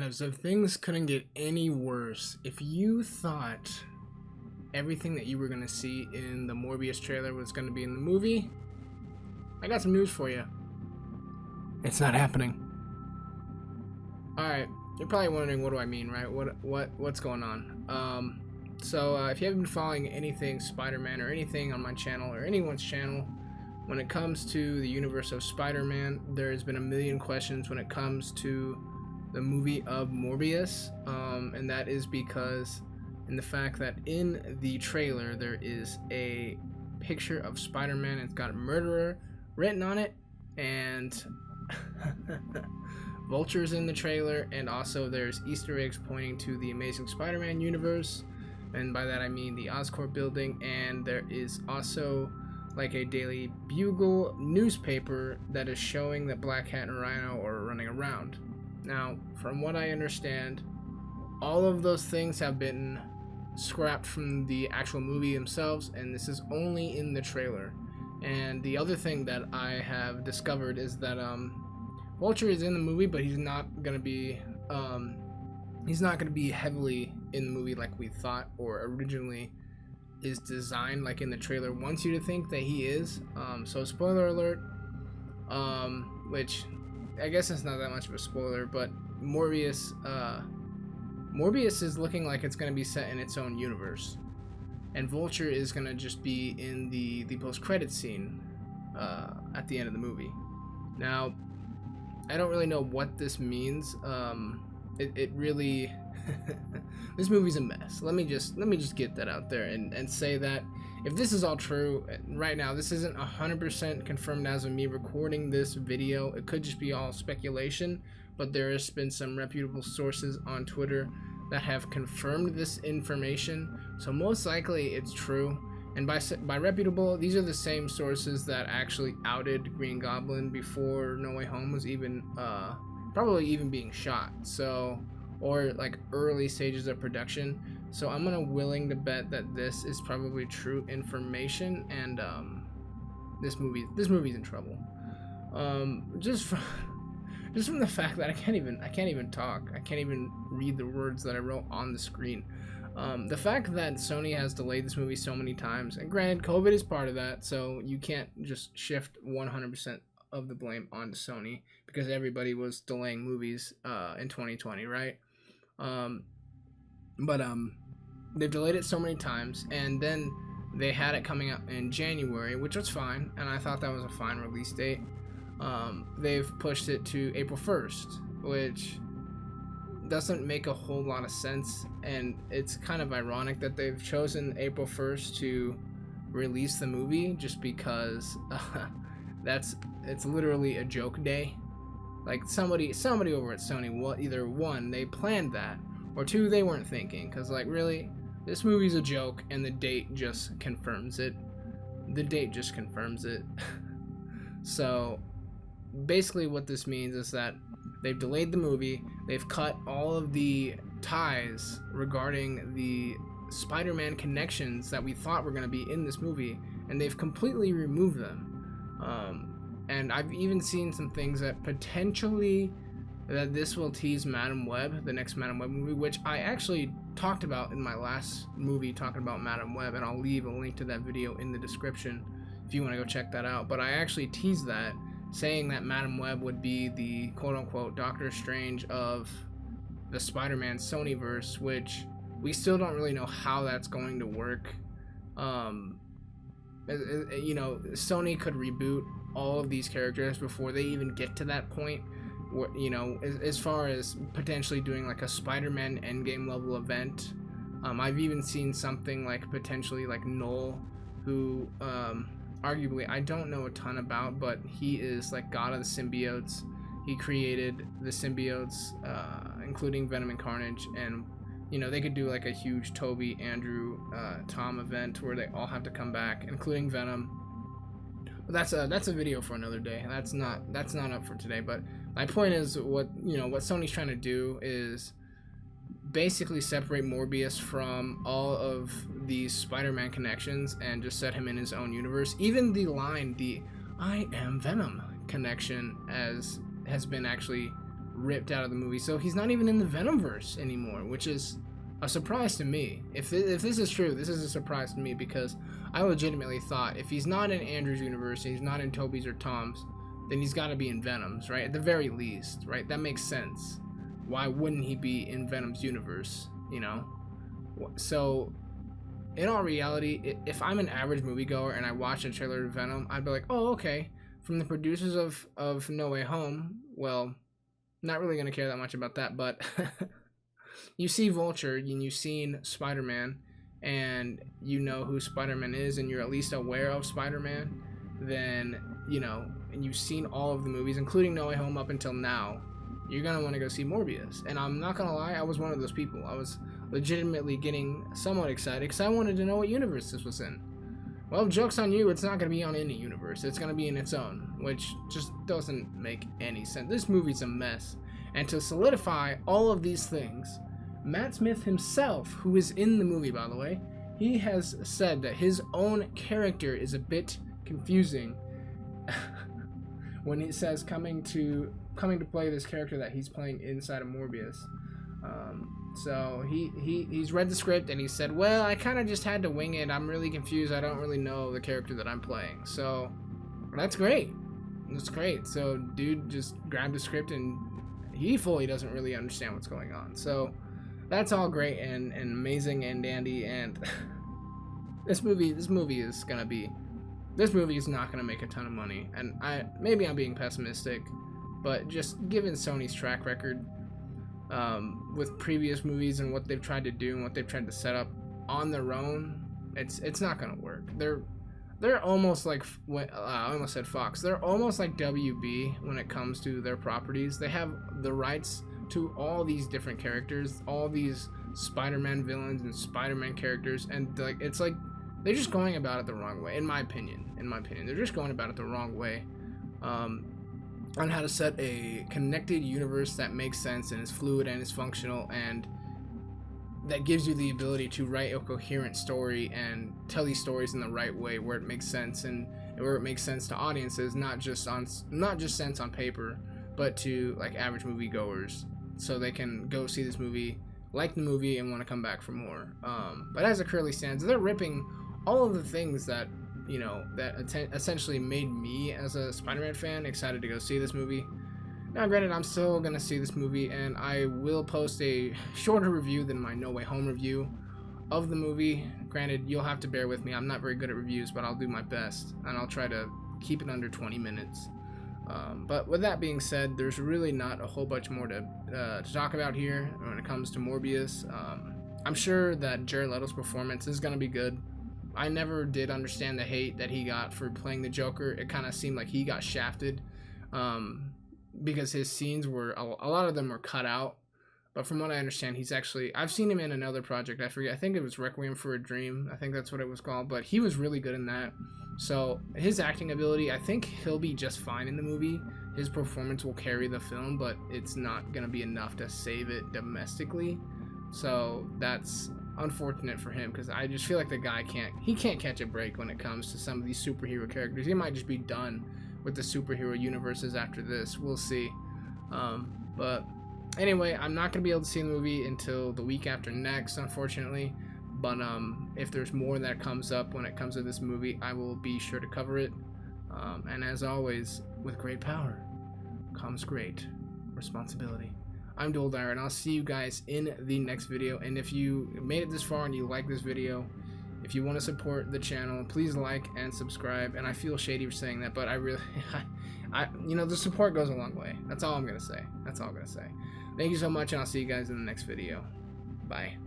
as if things couldn't get any worse, if you thought everything that you were going to see in the Morbius trailer was going to be in the movie, I got some news for you. It's not happening. Alright, you're probably wondering, what do I mean, right? What's going on? So if you haven't been following anything Spider-Man or anything on my channel or anyone's channel, when it comes to the universe of Spider-Man, there's been a million questions when it comes to the movie of Morbius, and that is because in the fact that in the trailer there is a picture of Spider-Man. It's got a murderer written on it, and Vulture's in the trailer, and also there's Easter eggs pointing to the Amazing Spider-Man universe, and by that I mean the Oscorp building, and there is also like a Daily Bugle newspaper that is showing that Black Cat and Rhino are running around. Now, from what I understand, all of those things have been scrapped from the actual movie themselves, and this is only in the trailer. And the other thing that I have discovered is that Vulture is in the movie, but he's not gonna be heavily in the movie like we thought or originally is designed, like in the trailer wants you to think that he is. So spoiler alert, which I guess it's not that much of a spoiler, but Morbius is looking like it's going to be set in its own universe, and Vulture is going to just be in the post-credit scene at the end of the movie. Now, I don't really know what this means. It really this movie's a mess. Let me just get that out there and say that if this is all true right now, this isn't 100% confirmed as of me recording this video. It could just be all speculation, but there has been some reputable sources on Twitter that have confirmed this information, so most likely it's true. And by reputable, these are the same sources that actually outed Green Goblin before No Way Home was even probably even being shot, so, or like early stages of production. So I'm willing to bet that this is probably true information, and this movie's in trouble. Just from the fact that I can't even talk. I can't even read the words that I wrote on the screen. The fact that Sony has delayed this movie so many times, and granted, COVID is part of that, so you can't just shift 100% of the blame onto Sony because everybody was delaying movies in 2020, right? But they've delayed it so many times, and then they had it coming out in January, which was fine, and I thought that was a fine release date. They've pushed it to April 1st, which doesn't make a whole lot of sense, and it's kind of ironic that they've chosen April 1st to release the movie, just because it's literally a joke day. Like somebody over at Sony, well, either one, they planned that, or two, they weren't thinking, because like, really, this movie's a joke, and the date just confirms it. So basically what this means is that they've delayed the movie, they've cut all of the ties regarding the Spider-Man connections that we thought were going to be in this movie, and they've completely removed them. And I've even seen some things that potentially that this will tease Madam Web, the next Madam Web movie, which I actually talked about in my last movie talking about Madam Web, and I'll leave a link to that video in the description if you want to go check that out. But I actually teased that, saying that Madam Web would be the quote-unquote Doctor Strange of the Spider-Man Sonyverse, which we still don't really know how that's going to work. You know, Sony could reboot all of these characters before they even get to that point. You know, as far as potentially doing like a Spider-Man Endgame level event. I've even seen something like potentially like Null, who arguably I don't know a ton about, but he is like god of the symbiotes. He created the symbiotes, including Venom and Carnage, and you know, they could do like a huge Toby, Andrew, Tom event where they all have to come back, including Venom. But that's a video for another day. That's not up for today. But my point is, what Sony's trying to do is basically separate Morbius from all of these Spider-Man connections and just set him in his own universe. Even the "I am Venom" connection has been actually ripped out of the movie. So he's not even in the Venomverse anymore, which is a surprise to me. If this is true, this is a surprise to me, because I legitimately thought if he's not in Andrew's universe, he's not in Toby's or Tom's, then he's got to be in Venom's, right? At the very least, right? That makes sense. Why wouldn't he be in Venom's universe, you know? So, in all reality, if I'm an average moviegoer and I watch a trailer of Venom, I'd be like, oh, okay. From the producers of No Way Home, well, not really going to care that much about that, but you see Vulture and you've seen Spider-Man, and you know who Spider-Man is, and you're at least aware of Spider-Man, then, you know, and you've seen all of the movies, including No Way Home up until now, you're going to want to go see Morbius. And I'm not going to lie, I was one of those people. I was legitimately getting somewhat excited because I wanted to know what universe this was in. Well, joke's on you, it's not going to be on any universe. It's going to be in its own, which just doesn't make any sense. This movie's a mess. And to solidify all of these things, Matt Smith himself, who is in the movie, by the way, he has said that his own character is a bit confusing when it says coming to play this character that he's playing inside of Morbius. So he's read the script and he said, well, I kind of just had to wing it. I'm really confused. I don't really know the character that I'm playing. So that's great. That's great. So dude just grabbed the script and he fully doesn't really understand what's going on. So that's all great and amazing and dandy. And this movie is not gonna make a ton of money. And maybe I'm being pessimistic, but just given Sony's track record, with previous movies and what they've tried to do and what they've tried to set up on their own, it's not gonna work. They're almost like, I almost said Fox. They're almost like WB when it comes to their properties. They have the rights to all these different characters, all these Spider-Man villains and Spider-Man characters, and like it's like they're just going about it the wrong way. In my opinion, they're just going about it the wrong way. On how to set a connected universe that makes sense and is fluid and is functional and that gives you the ability to write a coherent story and tell these stories in the right way where it makes sense and where it makes sense to audiences, not just sense on paper, but to like average moviegoers, so they can go see this movie, like the movie, and want to come back for more. But as it currently stands, they're ripping all of the things that, you know, that essentially made me as a Spider-Man fan excited to go see this movie. Now granted, I'm still gonna see this movie and I will post a shorter review than my No Way Home review of the movie. Granted, you'll have to bear with me, I'm not very good at reviews, but I'll do my best and I'll try to keep it under 20 minutes. But with that being said, there's really not a whole bunch more to talk about here when it comes to Morbius. I'm sure that Jared Leto's performance is gonna be good. I never did understand the hate that he got for playing the Joker. It kind of seemed like he got shafted because his scenes were, a lot of them were cut out. But from what I understand, he's actually, I've seen him in another project. I forget, I think it was Requiem for a Dream. I think that's what it was called. But he was really good in that. So his acting ability, I think he'll be just fine in the movie. His performance will carry the film, but it's not going to be enough to save it domestically. So that's unfortunate for him, because I just feel like the guy can't catch a break when it comes to some of these superhero characters. He might just be done with the superhero universes after this. We'll see. But anyway, I'm not gonna be able to see the movie until the week after next, unfortunately. But if there's more that comes up when it comes to this movie, I will be sure to cover it. And as always, with great power comes great responsibility. I'm Dual Dire, and I'll see you guys in the next video. And if you made it this far and you like this video, if you want to support the channel, please like and subscribe. And I feel shady for saying that, but I really, you know, the support goes a long way. That's all I'm gonna say. That's all I'm gonna say. Thank you so much, and I'll see you guys in the next video. Bye.